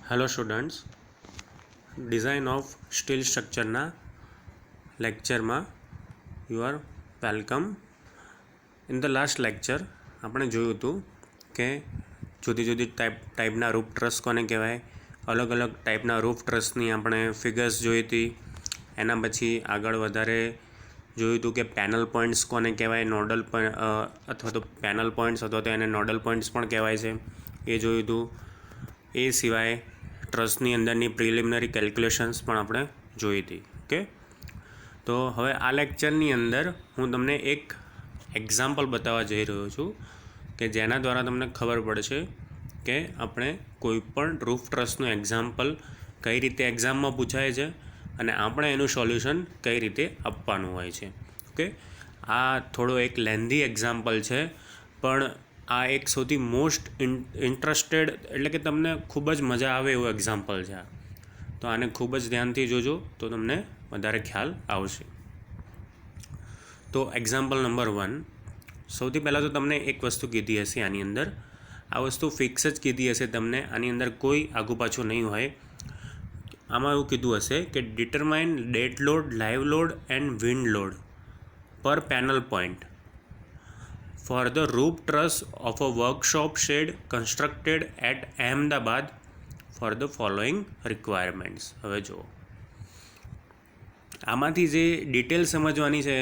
Hello students, design of steel સ્ટ્રક્ચરના લેક્ચરમાં you are welcome. In the last lecture આપણે જોયું હતું કે જુદી જુદી ટાઈપના રૂફ ટ્રસ કોને કહેવાય, અલગ અલગ ટાઈપના રૂફ ટ્રસની આપણે ફિગર્સ જોઈ હતી. એના પછી આગળ વધારે જોયું હતું કે પેનલ પોઈન્ટ્સ કોને કહેવાય, નોડલ અથવા તો પેનલ પોઈન્ટ્સ અથવા તો એને નોડલ પોઈન્ટ્સ પણ કહેવાય છે, એ જોયું હતું. એ સિવાય ટ્રસની અંદરની પ્રિલિમિનરી કેલ્ક્યુલેશન્સ પણ આપણે જોઈ હતી. ઓકે, તો હવે આ લેક્ચરની અંદર હું તમને એક એક્ઝામ્પલ બતાવવા જઈ રહ્યો છું કે જેના દ્વારા તમને ખબર પડશે કે આપણે કોઈપણ રૂફ ટ્રસનું એક્ઝામ્પલ કઈ રીતે એક્ઝામમાં પૂછાય છે અને આપણે એનું સોલ્યુશન કઈ રીતે આપવાનું હોય છે. ઓકે, આ થોડો એક લેન્ધી એક્ઝામ્પલ છે, પણ આ એક સૌથી મોસ્ટ ઇન્ટરેસ્ટેડ એટલે કે તમને ખૂબ જ મજા આવે એવું એક્ઝામ્પલ છે. તો આને ખૂબ જ ધ્યાનથી જોજો તો તમને વધારે ખ્યાલ આવશે. તો એક્ઝામ્પલ નંબર 1, સૌથી પહેલાં તો તમને એક વસ્તુ કીધી હશે આની અંદર, આ વસ્તુ ફિક્સ જ કીધી હશે તમને, આની અંદર કોઈ આગુ પાછું નહીં હોય. આમાં એવું કીધું હશે કે determine dead load, live load and wind load પર panel point for the roof truss of a workshop shed constructed at Ahmedabad for the following requirements. હવે જુઓ, આમાંથી જે ડિટેલ સમજવાની છે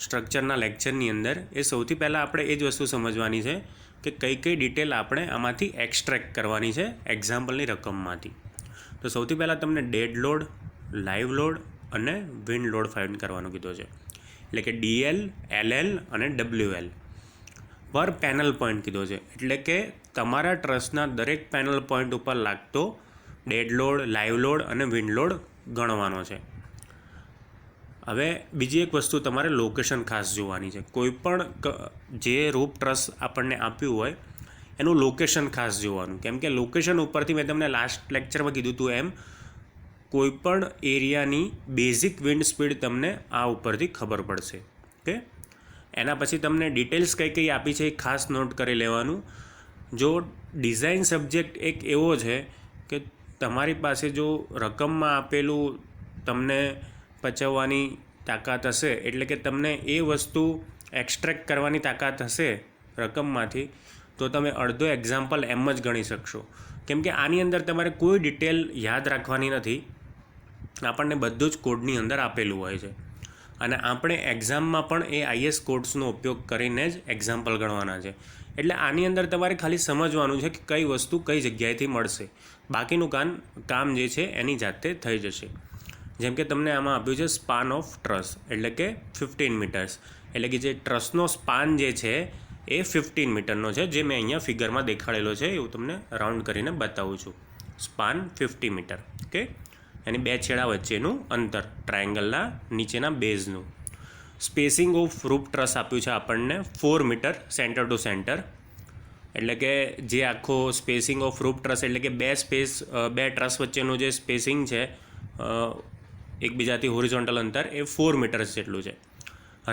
સ્ટ્રક્ચરના લેક્ચરની અંદર, એ સૌથી પહેલાં આપણે એ જ વસ્તુ સમજવાની છે કે કઈ કઈ ડિટેલ આપણે આમાંથી એક્સ્ટ્રેક્ટ કરવાની છે એક્ઝામ્પલની રકમમાંથી. તો સૌથી પહેલાં તમને ડેડ લોડ, લાઈવ લોડ અને વિન્ડ લોડ ફાઇન્ડ કરવાનું કીધું છે, એટલે કે DL, LL અને WL પર પેનલ પોઈન્ટ કીધો છે. એટલે કે તમારા ટ્રસના દરેક પેનલ પોઈન્ટ ઉપર લાગતો ડેડ લોડ, લાઈવ લોડ અને વિન્ડ લોડ ગણવાનો છે. હવે બીજી એક વસ્તુ તમારે લોકેશન ખાસ જોવાની છે. કોઈપણ જે રૂફ ટ્રસ આપણને આપ્યું હોય એનું લોકેશન ખાસ જોવાનું, કેમ કે લોકેશન ઉપરથી મેં તમને લાસ્ટ લેક્ચરમાં કીધું હતું એમ કોઈપણ એરિયાની બેઝિક વિન્ડ સ્પીડ તમને આ ઉપરથી ખબર પડશે. ઓકે, એના પછી તમને ડિટેલ્સ કઈ કઈ આપી છે એ ખાસ નોટ કરી લેવાનું. જો ડિઝાઇન સબ્જેક્ટ એક એવો છે કે તમારી પાસે જો રકમમાં આપેલું તમને પચવવાની તાકાત હશે, એટલે કે તમને એ વસ્તુ એક્સ્ટ્રેક્ટ કરવાની તાકાત હશે રકમમાંથી, તો તમે અડધો એક્ઝામ્પલ એમ જ ગણી શકશો. કેમ કે આની અંદર તમારે કોઈ ડિટેલ યાદ રાખવાની નથી, આપણને બધું જ કોડની અંદર આપેલું હોય છે અને આપણે એક્ઝામમાં પણ એ IS કોડ્સનો ઉપયોગ કરીને જ એક્ઝામ્પલ ગણવાના છે. એટલે આની અંદર તમારે ખાલી સમજવાનું છે કે કઈ વસ્તુ કઈ જગ્યાએથી મળશે, બાકીનું કામ જે છે એની જાતે થઈ જશે. જેમ કે તમને આમાં આપ્યું છે સ્પાન ઓફ ટ્રસ, એટલે કે 15 મીટર્સ, એટલે કે જે ટ્રસનો સ્પાન જે છે એ 15 મીટરનો છે, જે મેં અહીંયા ફિગરમાં દેખાડેલો છે, એવું તમને રાઉન્ડ કરીને બતાવું છું. Span 50 metre. ઓકે, એની બે છેડા વચ્ચેનું અંતર ટ્રાયેંગલના નીચેના બેઝનું. સ્પેસિંગ ઓફ રૂફ ટ્રસ આપ્યું છે આપણને 4 મીટર સેન્ટર ટુ સેન્ટર, એટલે કે જે આખો સ્પેસિંગ ઓફ રૂફ ટ્રસ એટલે કે બે ટ્રસ વચ્ચેનું જે સ્પેસિંગ છે એકબીજાથી હોરિઝોન્ટલ અંતર એ 4 મીટર્સ જેટલું છે.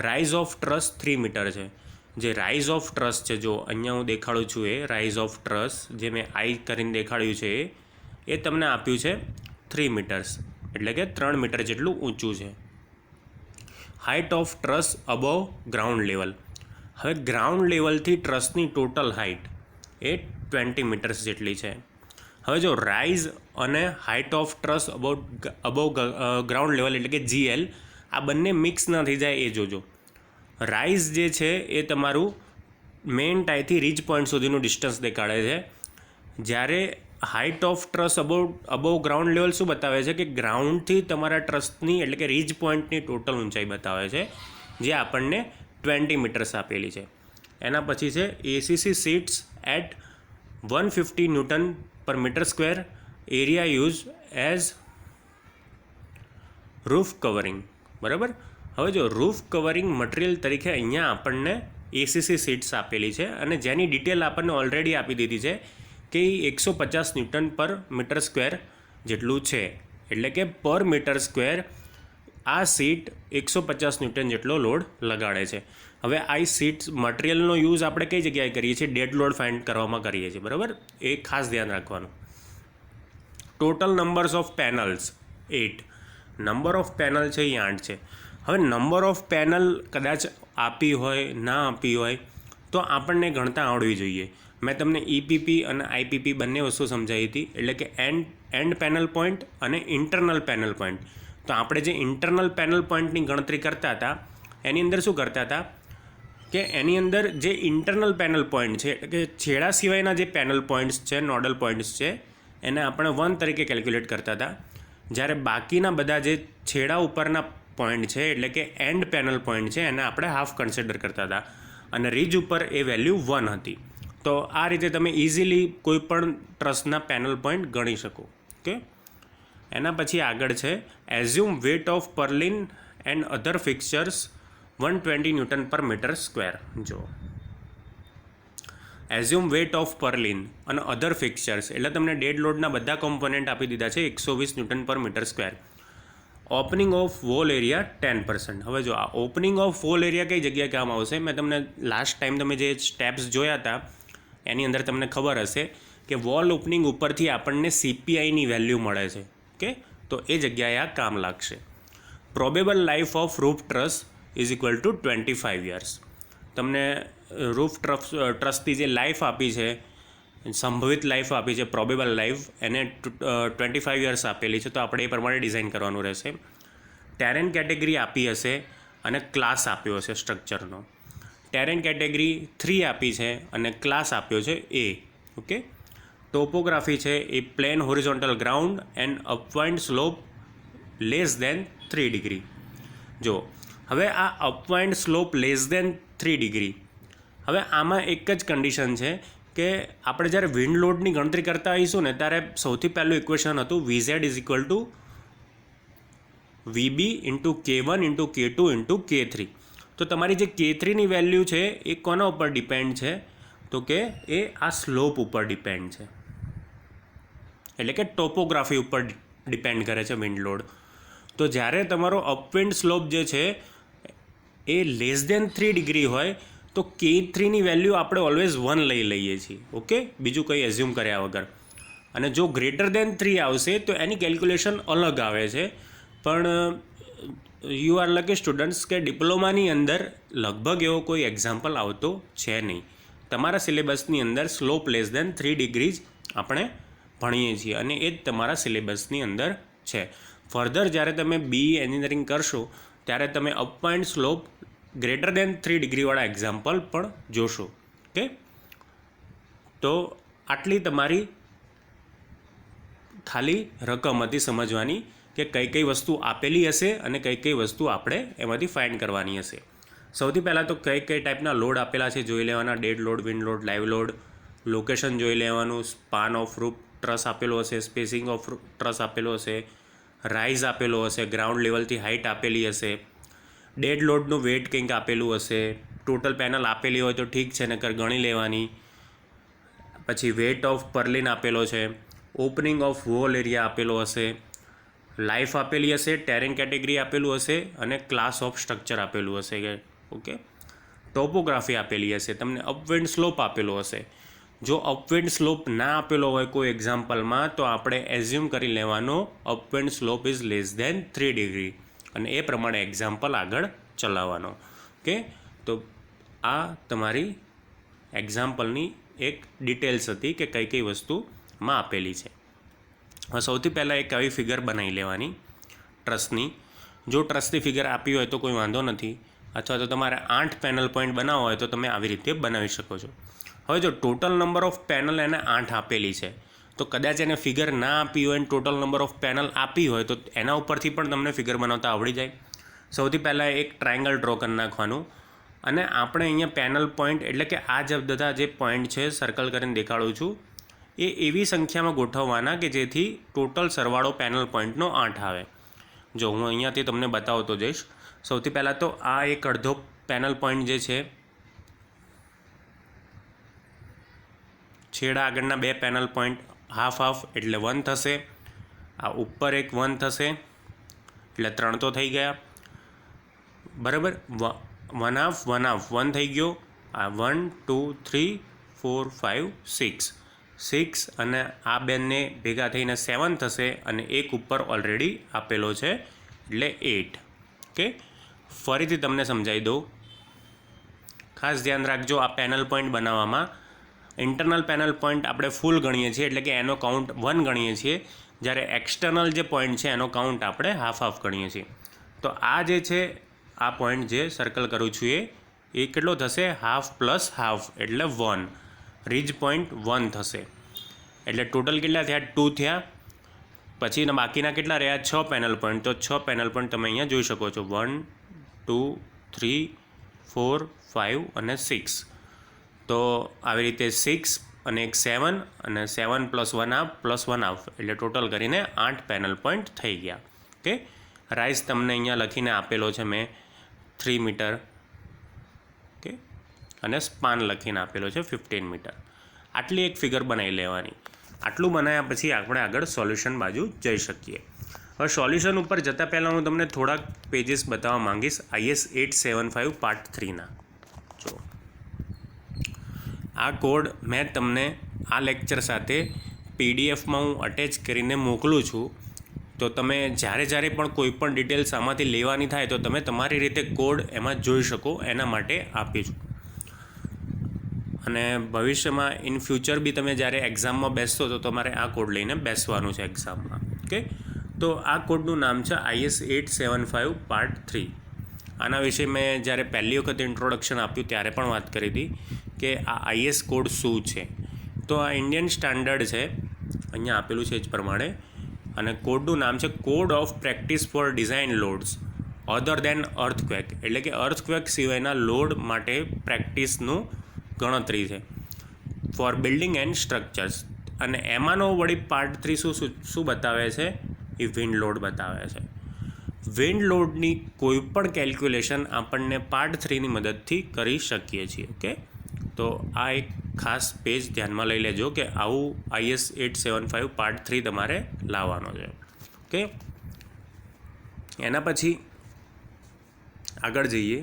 રાઇઝ ઓફ ટ્રસ 3 મીટર છે. જે રાઇઝ ઓફ ટ્રસ છે, જો અહીંયા હું દેખાડું છું એ રાઇઝ ઓફ ટ્રસ જે મેં આઈ કરીને દેખાડ્યું છે એ તમને આપ્યું છે 3 મીટર્સ, એટલે કે 3 મીટર જેટલું ઊંચું છે. Height of truss above ground level, હવે ગ્રાઉન્ડ લેવલથી ટ્રસની ટોટલ હાઇટ એ 20 મીટર્સ જેટલી છે. હવે જો રાઇઝ અને height of truss above ground level એટલે કે GL, આ બંને મિક્સ ન થઈ જાય એ જોજો. રાઇઝ જે છે એ તમારું મેઇન ટાઈથી રીચ પોઈન્ટ સુધીનું ડિસ્ટન્સ દેખાડે છે, જ્યારે height of truss above ground level શું બતાવે છે કે ગ્રાઉન્ડથી તમારા ટ્રસની એટલે કે રીચ પોઈન્ટની ટોટલ ઊંચાઈ બતાવે છે, જે આપણને 20 મીટર્સ આપેલી છે. એના પછી છે ACC sheets at 150 newton per metre square, area use as roof covering. બરાબર, હવે જો રૂફ કવરિંગ મટીરિયલ તરીકે અહીંયા આપણને ACC સીટ્સ આપેલી છે અને જેની ડિટેલ આપણને ઓલરેડી આપી દીધી છે કે 150 ન્યૂટન પર મીટર સ્ક્વેર જેટલું છે, એટલે કે પર મીટર સ્ક્વેર આ સીટ 150 ન્યૂટન જેટલો લોડ લગાડે છે. હવે આ સીટ મટીરિયલનો યુઝ આપણે કઈ જગ્યાએ કરીએ છીએ, ડેડ લોડ ફાઇન્ડ કરવામાં કરીએ છીએ. બરાબર, એ ખાસ ધ્યાન રાખવાનું. Total numbers of panels 8, number of panel છે એ 8 છે. હવે નંબર ઓફ પેનલ કદાચ આપી હોય ના આપી હોય તો આપણને ગણતા આવડવી જોઈએ. મેં તમને EPP અને IPP બંને વસ્તુ સમજાવી હતી, એટલે કે એન્ડ પેનલ પોઈન્ટ અને ઇન્ટરનલ પેનલ પોઈન્ટ. તો આપણે જે ઇન્ટરનલ પેનલ પોઈન્ટની ગણતરી કરતા હતા એની અંદર શું કરતા હતા કે એની અંદર જે ઇન્ટરનલ પેનલ પોઈન્ટ છે એટલે કે છેડા સિવાયના જે પેનલ પોઈન્ટ્સ છે, નોડલ પોઈન્ટ્સ છે, એને આપણે 1 તરીકે કેલ્ક્યુલેટ કરતા હતા. જ્યારે બાકીના બધા જે છેડા ઉપરના પોઈન્ટ છે એટલે કે એન્ડ પેનલ પોઈન્ટ છે એને આપણે હાફ કન્સિડર કરતા હતા અને રીજ ઉપર એ વેલ્યુ 1 હતી. તો આ રીતે તમે ઇઝીલી કોઈ પણ ટ્રસના પેનલ પોઈન્ટ ગણી શકો. ઓકે, એના પછી આગળ છે assume weight of purlin and other fixtures 120 newton per metre square. જો એઝ્યુમ વેટ ઓફ પર્લિન અને અધર ફિક્સચર્સ એટલે તમને ડેડ લોડના બધા કોમ્પોનન્ટ આપી દીધા છે 120 newton per metre square. Opening of wall area 10%. હવે જો આ ઓપનિંગ ઓફ વોલ એરિયા કઈ જગ્યાએ કામ આવશે? મેં તમને લાસ્ટ ટાઈમ તમે જે સ્ટેપ્સ જોયા હતા એની અંદર તમને ખબર હશે કે વોલ ઓપનિંગ ઉપરથી આપણને CPIની વેલ્યુ મળે છે. ઓકે, તો એ જગ્યાએ આ કામ લાગશે. Probable life of roof truss is equal to 25 years. તમને રૂફ ટ્રસની જે લાઈફ આપી છે, સંભવિત લાઈફ આપી છે, પ્રોબેબલ લાઈફ, એને 25 યર્સ આપેલી છે. તો આપણે એ પ્રમાણે ડિઝાઇન કરવાનું રહેશે. ટેરેન કેટેગરી આપી હશે અને ક્લાસ આપ્યો હશે સ્ટ્રક્ચરનો. ટેરેન કેટેગરી 3 આપી છે અને ક્લાસ આપ્યો છે A. ઓકે, ટોપોગ્રાફી છે એ plain horizontal ground and upwind slope less than 3 degree. જો હવે આ upwind slope less than 3 degree, હવે આમાં એક જ કન્ડિશન છે કે આપણે જ્યારે વિન્ડ લોડની ગણતરી કરતા આવીશું ને ત્યારે સૌથી પહેલું ઇક્વેશન હતું VZ is equal to VB into K1 into K2 into K3. તો તમારી જે K3ની વેલ્યુ છે એ કોના ઉપર ડિપેન્ડ છે? તો કે એ આ સ્લોપ ઉપર ડિપેન્ડ છે, એટલે કે ટોપોગ્રાફી ઉપર ડિપેન્ડ કરે છે વિન્ડ લોડ. તો જ્યારે તમારો અપવિન્ડ સ્લોપ જે છે એ લેસ દેન 3 ડિગ્રી હોય તો K3ની વેલ્યુ આપણે ઓલવેઝ 1 લઈ લઈએ છીએ. ઓકે, બીજું કંઈ એઝ્યુમ કર્યા વગર. અને જો ગ્રેટર દેન 3 આવશે તો એની કેલ્ક્યુલેશન અલગ આવે છે. પણ યુ આર લકી સ્ટુડન્ટ્સ કે ડિપ્લોમાની અંદર લગભગ એવો કોઈ એક્ઝામ્પલ આવતો છે નહીં. તમારા સિલેબસની અંદર સ્લોપ લેસ દેન 3 ડિગ્રી જ આપણે ભણીએ છીએ અને એ જ તમારા સિલેબસની અંદર છે. ફર્ધર જ્યારે તમે BE એન્જિનિયરિંગ કરશો ત્યારે તમે અપવાઇન્ડ સ્લોપ ગ્રેટર દેન 3 ડિગ્રીવાળા એક્ઝામ્પલ પણ જોશો. ઓકે, તો આટલી તમારી ખાલી રકમ હતી સમજવાની કે કઈ કઈ વસ્તુ આપેલી હશે અને કઈ કઈ વસ્તુ આપણે એમાંથી ફાઇન્ડ કરવાની હશે. સૌથી પહેલાં તો કઈ કઈ ટાઈપના લોડ આપેલા છે જોઈ લેવાના. Dead load, wind load, live load, location જોઈ લેવાનું, સ્પાન ઓફ રૂફ ટ્રસ આપેલો હશે, સ્પેસિંગ ઓફ ટ્રસ આપેલો હશે, રાઇઝ આપેલો હશે, ગ્રાઉન્ડ લેવલથી હાઇટ આપેલી હશે, ડેડ લોડનું વેટ કંઈક આપેલું હશે, ટોટલ પેનલ આપેલી હોય તો ઠીક છે, નકર ગણી લેવાની. પછી વેટ ઓફ પર્લિન આપેલો છે, ઓપનિંગ ઓફ વોલ એરિયા આપેલો હશે, લાઈફ આપેલી હશે, ટેરેન કેટેગરી આપેલું હશે અને ક્લાસ ઓફ સ્ટ્રક્ચર આપેલું હશે. કે ઓકે, ટોપોગ્રાફી આપેલી હશે, તમને અપવિન્ડ સ્લોપ આપેલો હશે. જો અપવિન્ડ સ્લોપ ના આપેલો હોય કોઈ એક્ઝામ્પલમાં તો આપણે એઝ્યુમ કરી લેવાનો upwind slope is less than 3 degree અને એ પ્રમાણે એક્ઝામ્પલ આગળ ચલાવવાનો. ઓકે, તો આ તમારી એક્ઝામ્પલની એક ડિટેલ્સ હતી કે કઈ કઈ વસ્તુમાં આપેલી છે. હવે સૌથી પહેલાં એક આવી ફિગર બનાવી લેવાની ટ્રસની. જો ટ્રસની ફિગર આપી હોય તો કોઈ વાંધો નથી, અથવા તો તમારે 8 પેનલ પોઈન્ટ બનાવવા હોય તો તમે આવી રીતે બનાવી શકો છો. હવે જો ટોટલ નંબર ઓફ પેનલ એને 8 આપેલી છે તો કદાચ એને ફિગર ના આપી હોય અને ટોટલ નંબર ઓફ પેનલ આપી હોય તો એના ઉપરથી પણ તમને ફિગર બનાવતા આવડી જાય. સૌથી પહેલાં એક ટ્રાયંગલ ડ્રો કરી નાખવાનું અને આપણે અહીંયા પેનલ પોઈન્ટ એટલે કે આ જે બધા જે પોઈન્ટ છે સર્કલ કરીને દેખાડું છું એ એવી સંખ્યામાં ગોઠવવાના કે જેથી ટોટલ સરવાળો પેનલ પોઈન્ટનો 8 આવે. જો હું અહીંયાથી તમને બતાવતો જઈશ. સૌથી પહેલાં તો આ એક અડધો પેનલ પોઈન્ટ જે છે, છેડા આગળના 2 પેનલ પોઈન્ટ હાફ હાફ એટલે 1 થશે. આ ઉપર એક 1 થશે એટલે 3 તો થઈ ગયા, બરાબર. 1 હાફ 1 થઈ ગયો. આ 1 2 3 4 5 6 6 અને આ બેને ભેગા થઈને 7 થશે અને એક ઉપર ઓલરેડી આપેલો છે એટલે 8. ઓકે, ફરીથી તમને સમજાવી દઉં. ખાસ ધ્યાન રાખજો, આ પેનલ પોઈન્ટ બનાવવામાં ઇન્ટરનલ પેનલ પોઈન્ટ આપણે ફૂલ ગણીએ છીએ, એટલે કે એનો કાઉન્ટ 1 ગણીએ છીએ, જ્યારે એક્સટર્નલ જે પોઈન્ટ છે એનો કાઉન્ટ આપણે હાફ ગણીએ છીએ. તો આ જે છે આ પોઈન્ટ જે સર્કલ કરું છું એ કેટલો થશે? હાફ પ્લસ હાફ એટલે 1. રીજ પોઈન્ટ 1 થશે. એટલે ટોટલ કેટલા થયા? 2 થયા. પછી બાકીના કેટલા રહ્યા? 6 પેનલ પોઈન્ટ. તો 6 પેનલ પોઈન્ટ તમે અહીંયા જોઈ શકો છો, 1 2 3 4 5 અને 6. તો આવી રીતે 6 અને એક 7 અને 7 + 1 હાફ + 1 હાફ એટલે ટોટલ કરીને 8 પેનલ પોઈન્ટ થઈ ગયા. ઓકે, રાઇઝ તમને અહીંયા લખીને આપેલો છે મેં 3 મીટર. ઓકે, અને સ્પાન લખીને આપેલો છે 15 મીટર. આટલી એક ફિગર બનાવી લેવાની. આટલું બનાવ્યા પછી આપણે આગળ સોલ્યુશન બાજુ જઈ શકીએ. હવે સોલ્યુશન ઉપર જતાં પહેલાં હું તમને થોડાક પેજીસ બતાવવા માંગીશ IS 875 પાર્ટ 3ના. જો આ કોડ મેં તમને આ લેક્ચર સાથે PDFમાં હું અટેચ કરીને મોકલું છું. તો તમે જ્યારે પણ કોઈ પણ ડિટેલ્સ આમાંથી લેવાની થાય તો તમે તમારી રીતે કોડ એમાં જોઈ શકો, એના માટે આપીશું. અને ભવિષ્યમાં ઇન ફ્યુચર બી તમે જ્યારે એક્ઝામમાં બેસશો તો તમારે આ કોડ લઈને બેસવાનું છે એક્ઝામમાં. ઓકે, તો આ કોડનું નામ છે IS 875 પાર્ટ 3. આના વિશે મેં જ્યારે પહેલી વખત ઇન્ટ્રોડક્શન આપ્યું ત્યારે પણ વાત કરી હતી કે આ IS કોડ શું છે. તો આ ઇન્ડિયન સ્ટાન્ડર્ડ છે, અહીંયા આપેલું છે એ જ પ્રમાણે, અને કોડનું નામ છે code of practice for design loads other than earthquake. એટલે કે અર્થક્વેક સિવાયના લોડ માટે પ્રેક્ટિસનું ગણતરી છે ફોર બિલ્ડિંગ એન્ડ સ્ટ્રક્ચર્સ. અને એમાંનો વળી પાર્ટ 3 શું બતાવે છે? એ વિન્ડ લોડ બતાવે છે. વિન્ડ લોડની કોઈ પણ કેલ્ક્યુલેશન આપણને પાર્ટ 3ની મદદથી કરી શકીએ છીએ. ઓકે, તો આ એક ખાસ પેજ ધ્યાનમાં લઈ લેજો કે આવું IS 875 પાર્ટ 3 તમારે લાવવાનો છે. ઓકે, એના પછી આગળ જઈએ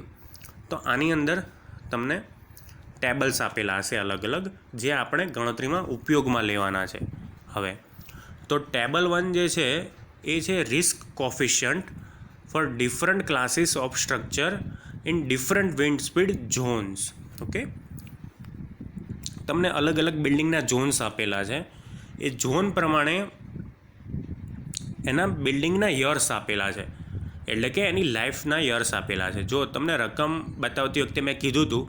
તો આની અંદર તમને ટેબલ્સ આપેલા હશે અલગ અલગ, જે આપણે ગણતરીમાં ઉપયોગમાં લેવાના છે. હવે તો ટેબલ 1 જે છે એ છે risk coefficient for different classes of structure in different wind speed zones. Okay, તમને અલગ અલગ બિલ્ડિંગના ઝોન્સ આપેલા છે. એ ઝોન પ્રમાણે એના બિલ્ડિંગના યર્સ આપેલા છે, એટલે કે એની લાઈફના યર્સ આપેલા છે. જો તમને રકમ બતાવતી વખતે મેં કીધું હતું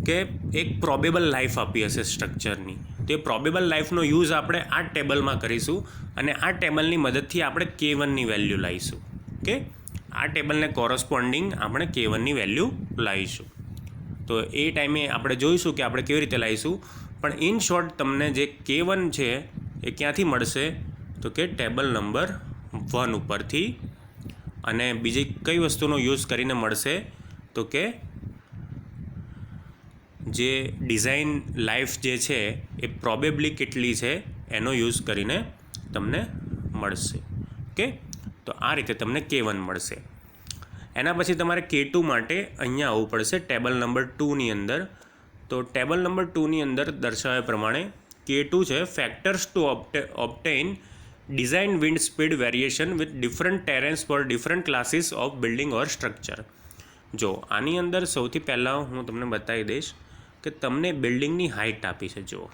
કે એક પ્રોબેબલ લાઈફ આપી હશે સ્ટ્રક્ચરની, તો એ પ્રોબેબલ લાઈફનો યુઝ આપણે આ ટેબલમાં કરીશું અને આ ટેબલની મદદથી આપણે K1ની વેલ્યુ લાવીશું. ઓકે, આ ટેબલને કોરસ્પોન્ડિંગ આપણે K1ની વેલ્યુ લાવીશું. તો એ ટાઈમે આપણે જોઈશું કે આપણે કેવી રીતે લાવીશું. પણ ઇન શોર્ટ તમને જે K1 છે એ ક્યાંથી મળશે? તો કે ટેબલ નંબર 1 ઉપરથી. અને બીજી કઈ વસ્તુનો યુઝ કરીને મળશે? તો કે જે ડિઝાઇન લાઈફ જે છે એ પ્રોબેબલી કેટલી છે એનો યુઝ કરીને તમને મળશે. ઓકે, તો આ રીતે તમને K1 મળશે. એના પછી તમારે K2 માટે અહીંયા આવવું પડશે ટેબલ નંબર 2ની અંદર. તો ટેબલ નંબર 2ની અંદર દર્શાવ્યા પ્રમાણે K2 છે factors to obtain design wind speed variation with different terrains for different classes of building or structure. જો આની અંદર સૌથી પહેલાં હું તમને બતાવી દઈશ કે તમને બિલ્ડિંગની હાઇટ આપી છે. જુઓ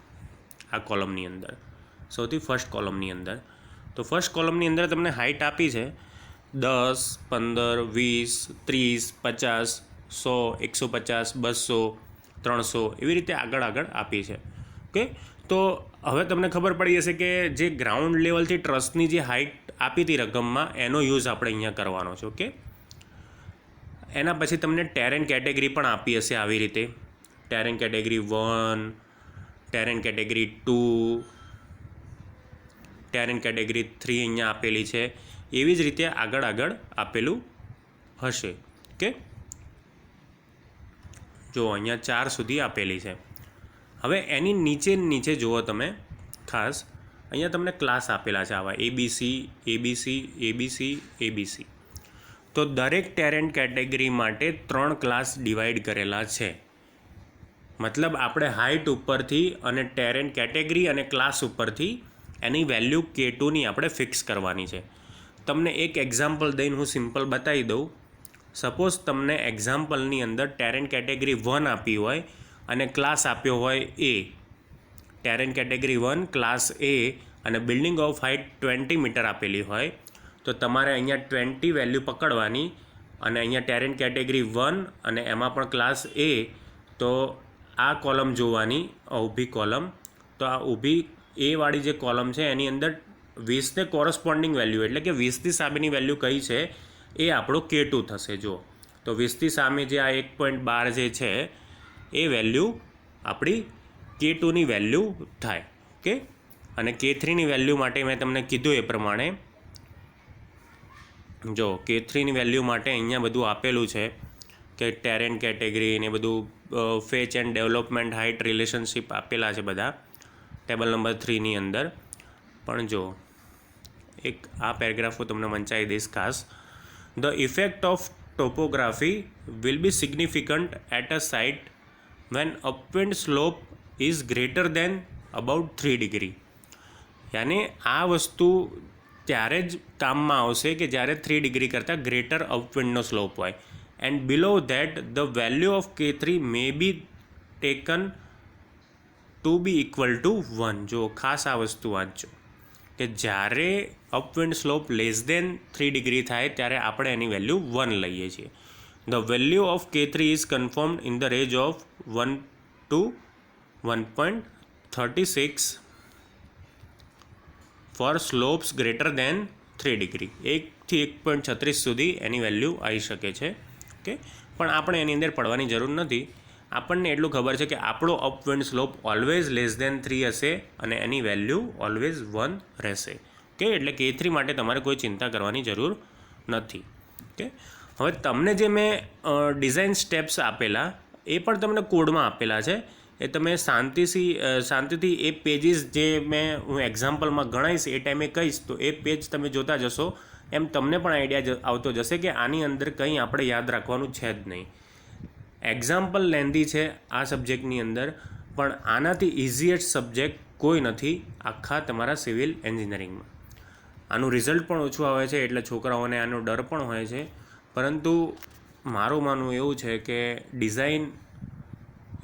આ કોલમની અંદર, સૌથી ફર્સ્ટ કોલમની અંદર. તો ફર્સ્ટ કોલમની અંદર તમને હાઇટ આપી છે 10, 15, 20, 30, 50, 100, 150, 200, 300 એવી રીતે આગળ આપી છે. ઓકે, તો હવે તમને ખબર પડી હશે કે જે ગ્રાઉન્ડ લેવલથી ટ્રસની જે હાઇટ આપી હતી રકમમાં એનો યુઝ આપણે અહીંયા કરવાનો છે. ઓકે, એના પછી તમને ટેરેન કેટેગરી પણ આપી હશે આવી રીતે, terrain category 1, terrain category 2, terrain category 3 અહીંયા આપેલી છે. એવી જ રીતે આગળ આપેલું હશે. ઓકે, જો અહીંયા 4 સુધી આપેલી છે. હવે એની નીચે જુઓ તમે, ખાસ અહીંયા તમને ક્લાસ આપેલા છે આવા ABC, ABC, ABC, ABC. તો દરેક ટેરેન કેટેગરી માટે 3 ક્લાસ ડિવાઈડ કરેલા છે. મતલબ આપણે હાઇટ ઉપરથી અને ટેરેન કેટેગરી અને ક્લાસ ઉપરથી એની વેલ્યુ K2ની આપણે ફિક્સ કરવાની છે. તમને એક એક્ઝામ્પલ દઈને હું સિમ્પલ બતાવી દઉં. સપોઝ તમને એક્ઝામ્પલની અંદર ટેરેન કેટેગરી 1 આપી હોય અને ક્લાસ આપ્યો હોય A. Terrain category 1 class A અને બિલ્ડિંગ ઓફ હાઇટ 20 મીટર આપેલી હોય તો તમારે અહીંયા 20 વેલ્યુ પકડવાની અને અહીંયા ટેરેન કેટેગરી 1 અને એમાં પણ ક્લાસ A. તો આ કોલમ જોવાની, ઊભી કોલમ. તો આ ઊભી એ વાળી જે કોલમ છે એની અંદર 20ને કોરસ્પોન્ડિંગ વેલ્યુ એટલે કે 20ની સામેની વેલ્યુ કઈ છે એ આપણો K2 થશે. જો તો 20ની સામે જે આ 1.12 જે છે એ વેલ્યુ આપણી K2ની વેલ્યુ થાય. ઓકે, અને K3ની વેલ્યુ માટે મેં તમને કીધું એ પ્રમાણે જો K3ની વેલ્યુ માટે અહીંયા બધું આપેલું છે કે ટેરેન કેટેગરી ને બધું fetch and development height relationship આપેલા છે બધા ટેબલ નંબર 3ની અંદર. પણ જો એક આ પેરેગ્રાફ હું તમને વંચાઈ દઈશ ખાસ. The effect of topography will be significant at a site when upwind slope is greater than about 3 degree. યાની આ વસ્તુ ત્યારે જ કામમાં આવશે કે જ્યારે 3 ડિગ્રી કરતાં ગ્રેટર અપવિન્ડનો સ્લોપ હોય. And below that the value of K3 may be taken to be equal to 1. જો ખાસ આ વસ્તુ વાંચજો કે જ્યારે upwind slope less than 3 degree થાય ત્યારે આપણે એની વેલ્યુ 1 લઈએ છીએ. The value of K3 is confirmed in the range of 1 to 1.36 for slopes greater than 3 degree. 1થી 1.36 સુધી એની વેલ્યુ આવી શકે છે. ઓકે, પણ આપણે એની અંદર પડવાની જરૂર નથી. આપણને એટલું ખબર છે કે આપણો અપવિન્ડ સ્લોપ ઓલવેઝ લેસ દેન 3 હશે અને એની વેલ્યુ ઓલવેઝ 1 રહેશે. ઓકે, એટલે K3 માટે તમારે કોઈ ચિંતા કરવાની જરૂર નથી. ઓકે, હવે તમને જે મેં ડિઝાઇન સ્ટેપ્સ આપેલા એ પણ તમને કોડમાં આપેલા છે. એ તમે શાંતિથી એ પેજીસ જે હું એક્ઝામ્પલમાં ગણાવીશ એ ટાઈમે કહીશ તો એ પેજ તમે જોતા જશો એમ તમને પણ આઈડિયા આવતો જશે કે આની અંદર કંઈ આપણે યાદ રાખવાનું છે જ નહીં. એક્ઝામ્પલ લેન્ધી છે આ સબ્જેક્ટની અંદર, પણ આનાથી ઇઝીએસ્ટ સબ્જેક્ટ કોઈ નથી આખા તમારા સિવિલ એન્જિનિયરિંગમાં. આનું રિઝલ્ટ પણ ઓછું આવે છે એટલે છોકરાઓને આનો ડર પણ હોય છે. પરંતુ મારું માનવું એવું છે કે ડિઝાઇન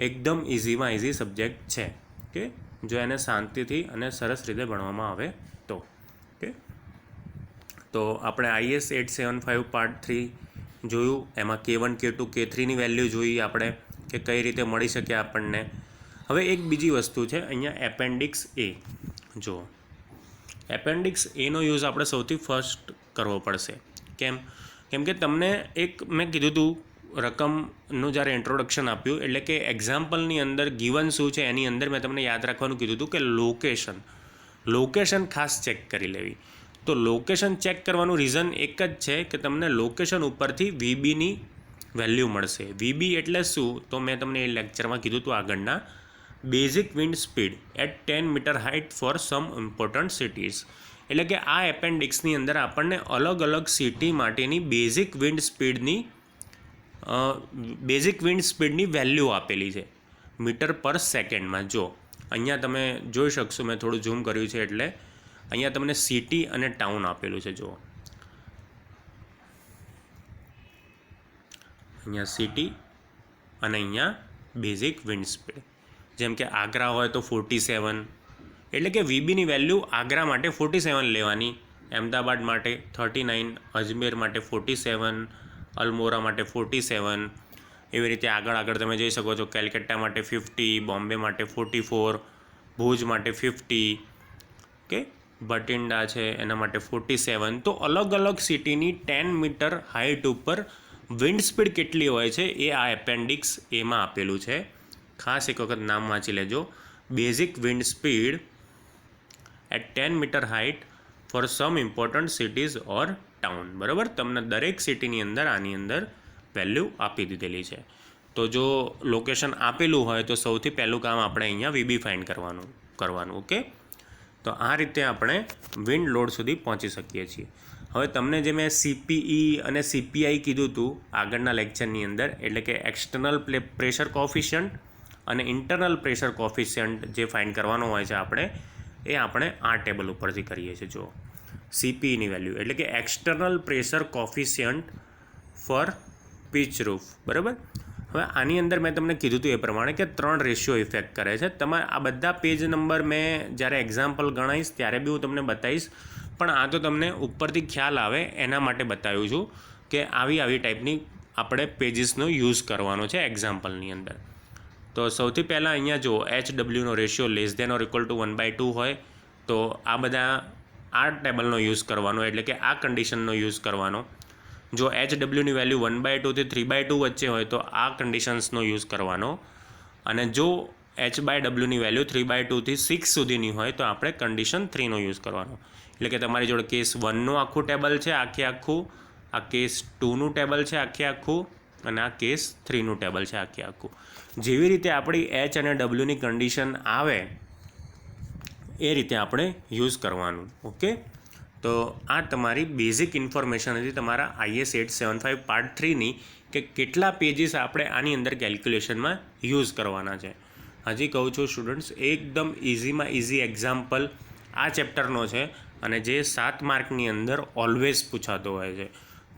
એકદમ ઇઝીમાં ઇઝી સબ્જેક્ટ છે કે જો એને શાંતિથી અને સરસ રીતે ભણવામાં આવે તો. ઓકે, તો આપણે IS 875 પાર્ટ 3 જોયું. એમાં K1 K2 K3ની વેલ્યુ જોઈ આપણે કે કઈ રીતે મળી શકે આપણને. હવે એક બીજી વસ્તુ છે અહીંયા એપેન્ડિક્સ A. જો એપેન્ડિક્સ Aનો યુઝ આપણે સૌથી ફર્સ્ટ કરવો પડશે. કેમ કે તમને એક મેં કીધું હતું રકમનું જ્યારે ઇન્ટ્રોડક્શન આપ્યું એટલે કે એક્ઝામ્પલની અંદર ગિવન શું છે એની અંદર મેં તમને યાદ રાખવાનું કીધું હતું કે લોકેશન ખાસ ચેક કરી લેવી. તો લોકેશન ચેક કરવાનું રીઝન એક જ છે કે તમને લોકેશન ઉપરથી VBની વેલ્યુ મળશે. VB એટલે શું તો મેં તમને એ લેક્ચરમાં કીધું હતું આગળના, basic wind speed at 10 metre height for some important cities. એટલે કે આ એપેન્ડિક્સની અંદર આપણને અલગ અલગ સિટી માટેની બેઝિક વિન્ડ સ્પીડની વેલ્યુ આપેલી છે મીટર પર સેકન્ડમાં. જો અહીંયા તમે જોઈ શકશો, મેં થોડું ઝૂમ કર્યું છે એટલે અહીંયા તમને સિટી અને ટાઉન આપેલું છે. જુઓ અહીંયા સિટી અને અહીંયા બેઝિક વિન્ડ સ્પીડ. જેમ કે આગ્રા હોય તો 47, એટલે કે VBની વેલ્યુ આગ્રા માટે 47 લેવાની, અમદાવાદ માટે 39, અજમેર માટે 47, અલમોરા માટે 47. એવી રીતે આગળ તમે જોઈ શકો છો. કેલકત્તા માટે 50, બોમ્બે માટે 44, ભુજ માટે 50. ઓકે, બટિંડા છે એના માટે 47. તો અલગ અલગ સિટીની 10 મીટર હાઇટ ઉપર વિન્ડ સ્પીડ કેટલી હોય છે એ આ એપેન્ડિક્સ એમાં આપેલું છે. ખાસ એક વખત નામ વાંચી લેજો, basic wind speed at 10 metre height for some important cities or town. બરાબર, તમને દરેક સિટીની અંદર આની અંદર વેલ્યુ આપી દીધેલી છે. તો જો લોકેશન આપેલું હોય તો સૌથી પહેલું કામ આપણે અહીંયા VB ફાઇન્ડ કરવાનું. ઓકે, તો આ રીતે આપણે વિન્ડ લોડ સુધી પહોંચી શકીએ છીએ. હવે તમને જે મેં CPE અને CPI કીધું હતું આગળના લેક્ચરની અંદર, એટલે કે એક્સટર્નલ પ્રેશર કોફિશિયન્ટ અને ઇન્ટરનલ પ્રેશર કોફિશિયન્ટ જે ફાઇન્ડ કરવાનો હોય છે આપણે આ ટેબલ ઉપરથી કરીએ છીએ. જો CPની વેલ્યુ એટલે કે external pressure coefficient for pitch roof, બરાબર. હવે આની અંદર મેં તમને કીધું હતું એ પ્રમાણે કે 3 રેશિયો ઇફેક્ટ કરે છે. તમારે આ બધા પેજ નંબર મેં જ્યારે એક્ઝામ્પલ ગણાવીશ ત્યારે બી હું તમને બતાવીશ, પણ આ તો તમને ઉપરથી ખ્યાલ આવે એના માટે બતાવ્યું છું કે આવી ટાઈપની આપણે પેજીસનો યુઝ કરવાનો છે એક્ઝામ્પલની અંદર. તો સૌથી પહેલાં અહીંયા જો HWનો ratio less than or equal to 1/2 હોય તો આ ટેબલનો યુઝ કરવાનો, એટલે કે આ કન્ડિશનનો યુઝ કરવાનો. જો HWની વેલ્યુ 1/2 થી 3/2 વચ્ચે હોય તો આ કન્ડિશન્સનો યુઝ કરવાનો. અને જો H/Wની વેલ્યુ 3/2 થી 6 સુધીની હોય તો આપણે કન્ડિશન 3નો યુઝ કરવાનો. એટલે કે તમારી જોડે કેસ 1નું આખું ટેબલ છે આખું, આ કેસ 2નું ટેબલ છે આખું, અને આ કેસ 3નું ટેબલ છે આખું. જેવી રીતે આપણી H અને Wની કન્ડિશન આવે એ રીતે આપણે યુઝ કરવાનું. ઓકે, તો આ તમારી બેઝિક ઇન્ફોર્મેશન હતી તમારા IS 875 પાર્ટ 3ની કે કેટલા પેજીસ આપણે આની અંદર કેલ્ક્યુલેશનમાં યુઝ કરવાના છે. હજી કહું છું સ્ટુડન્ટ્સ, એકદમ ઇઝીમાં ઇઝી એક્ઝામ્પલ આ ચેપ્ટરનો છે અને જે 7 માર્કની અંદર ઓલવેઝ પૂછાતો હોય છે.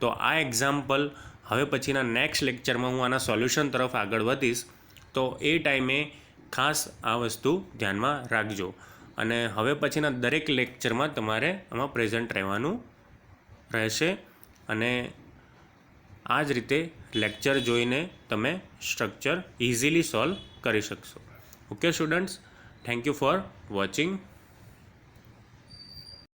તો આ એક્ઝામ્પલ હવે પછીના નેક્સ્ટ લેક્ચરમાં હું આના સોલ્યુશન તરફ આગળ વધીશ, તો એ ટાઈમે ખાસ આ વસ્તુ ધ્યાનમાં રાખજો. અને હવે પછીના દરેક લેક્ચરમાં તમારે આમાં પ્રેઝન્ટ રહેવાનું રહેશે અને આ જ રીતે લેક્ચર જોઈને તમે સ્ટ્રક્ચર ઇઝીલી સોલ્વ કરી શકશો. Okay students, thank you for watching.